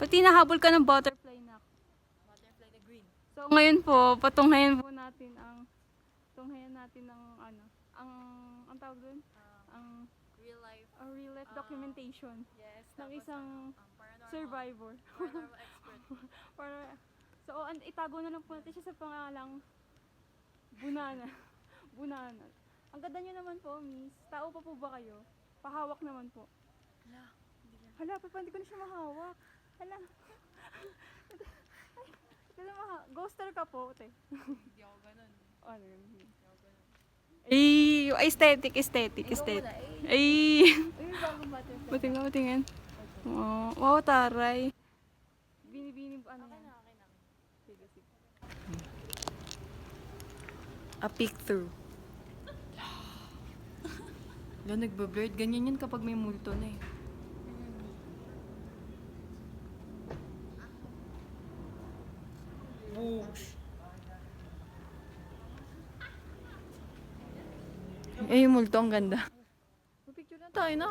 Pati nahabol ka ng butterfly na. Butterfly na green. So ngayon po, patunghayan po natin ang ang tawag doon? Ang Real life. real life documentation Yes. ng isang paranormal. survivor. Paranormal expert. Para, so, itago na lang po natin siya sa pangalang Bunana. Bunana. Ang ganda niyo naman po, miss. Tao pa po ba kayo? Pahawak naman po. Hala, hindi yan. Hala, hindi ko na siya mahawak. Hala. Ghoster ka po, te. Hindi ako ganun. Ano yun? Hindi ako ganun. Ay, aesthetic. Ay. Uy, bagong butterfly. Butingin. Oh, wow, taray. Binibini, ano Okay yan? na, okay na. Sige. A peek through. Wala, nagbablurred. Ganyan yun kapag may multo na eh. Whoosh. Eh, yung multo, ang ganda. Picture na tayo, na.